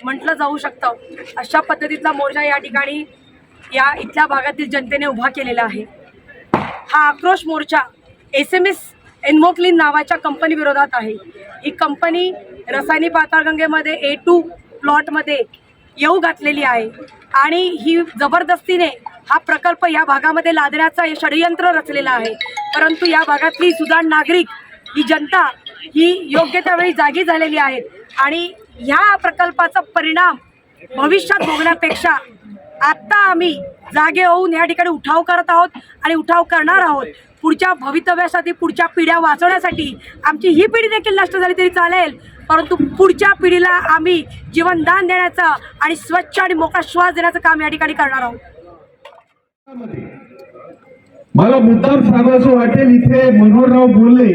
म्हटलं जाऊ शकतं, अशा पद्धतीचा मोर्चा या ठिकाणी या इथल्या भागातील जनतेने उभा केलेला आहे। हा आक्रोश मोर्चा SMS एन्मोक्लिन नावाच्या कंपनी विरोधात आहे। ही कंपनी रसायनी पाताळगंगेमध्ये A2 प्लॉटमध्ये येऊ घातलेली आहे आणि ही जबरदस्तीने हा प्रकल्प या भागामध्ये लादण्याचा हे षडयंत्र रचलेलं आहे। परंतु या भागातली सुजाण नागरिक, ही जनता ही योग्य त्यावेळी जागी झालेली आहे आणि ह्या प्रकल्पाचा परिणाम भविष्यात भोगण्यापेक्षा आत्ता आम्ही जागे होऊन या ठिकाणी उठाव करत आहोत आणि उठाव करणार आहोत। पुढच्या भवितव्यासाठी, पुढच्या पिढ्या वाचवण्यासाठी आमची ही पिढी देखील नष्ट झाली तरी चालेल, परंतु पुढच्या पिढीला आम्ही जीवनदान देण्याचं आणि स्वच्छ आणि मोकळा श्वास देण्याचं काम या ठिकाणी करणार आहोत। मला मुद्दाम सांगायचं वाटेल, इथे मनोहरराव बोलले,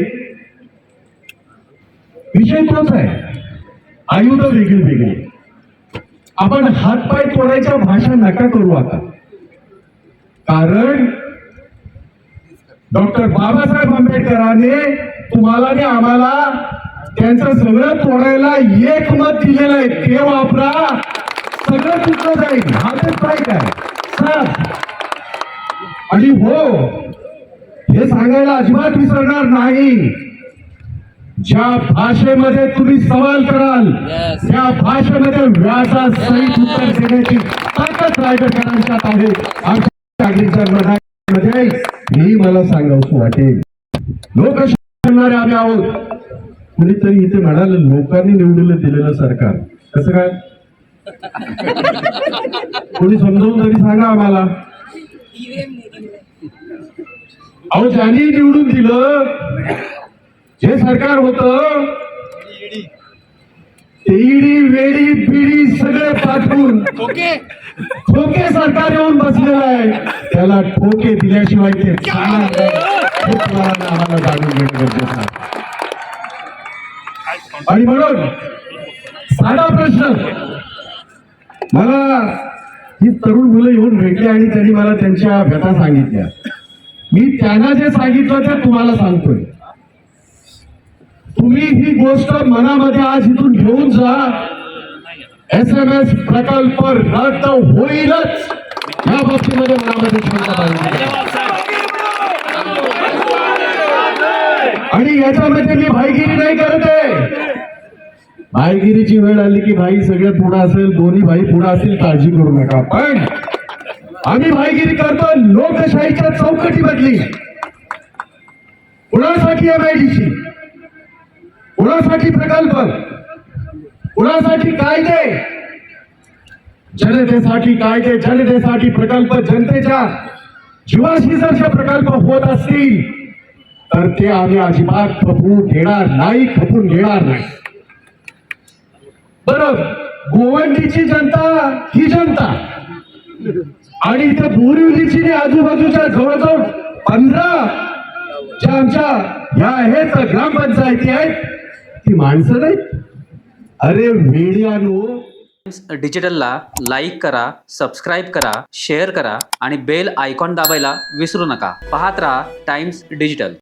विषय तोच आहे, आयुध वेगळी वेगळी। आपण हातपाय तोडायच्या भाषा नका करू आता, कारण डॉक्टर बाबासाहेब आंबेडकरांनी तुम्हाला आणि आम्हाला त्यांचं सगळं तोडायला एक मत दिलेलं आहे, ते वापरा, सगळं चुकलं जाईल। हातच पाय काय साथ, आणि हो हे सांगायला अजिबात विसरणार नाही, ज्या भाषेमध्ये तुम्ही सवाल कराल त्या भाषेमध्ये व्याजासहित उत्तर देण्याची ताकद रायगडकरांच्यात आहे। आमच्या नागरिकांच्या मनामध्ये ही मला सांगावं वाटेल, लोकशाही आम्ही आहोत। कुणीतरी इथे म्हणाल लोकांनी निवडून दिलेलं सरकार कसं काय, कोणी समजावून तरी सांगा आम्हाला। अहो ज्यांनी निवडून दिलं जे सरकार होतं, ईडी वेडी बिडी सगळे पाठवून ठोके सरकार येऊन बसलेलं आहे, त्याला ठोके दिल्याशिवाय ते आम्हाला जाणून घेणं गरजेचं आहे। आणि म्हणून साधा प्रश्न, मला ही तरुण मुलं येऊन भेटली आणि त्यांनी मला त्यांच्या व्यथा सांगितल्या, मी त्यांना जे सांगितलं ते तुम्हाला सांगतोय। तुम्ही ही गोष्ट मनामध्ये आज इथून घेऊन जा, SMS प्रकल्प रद्द होईलच, या बाबतीमध्ये मनामध्ये क्षमता पाहिजे। आणि याच्यामध्ये मी भाईगिरी नाही करत आहे, भाईगिरीची वेळ आली की भाई सगळ्यात पुढे असेल, दोन्ही भाई पुढे असतील, काळजी करू नका, पण आम्ही भाईगिरी करतो लोकशाहीच्या चौकटी बदली, कुणासाठी MIDC, कुणासाठी प्रकल्प, कुणासाठी कायदे, जनतेसाठी कायदे, जनतेसाठी प्रकल्प, जनतेच्या जीवाशी जर प्रकल्प होत असतील तर ते आम्ही अजिबात खपवून घेणार नाही, खपून घेणार नाही। बरोबर, गोवंडीची जनता ही जनता आणि इथे बोरिवलीची आजूबाजूच्या जवळजवळ 15 ज्या आमच्या ह्या आहेत ग्रामपंचायती आहेत, ती माणसं नाहीत। अरे वेड्यानो, डिजिटलला लाईक करा, सबस्क्राईब करा, शेअर करा आणि बेल आयकॉन दाबायला विसरू नका। पाहत रहा टाइम्स डिजिटल।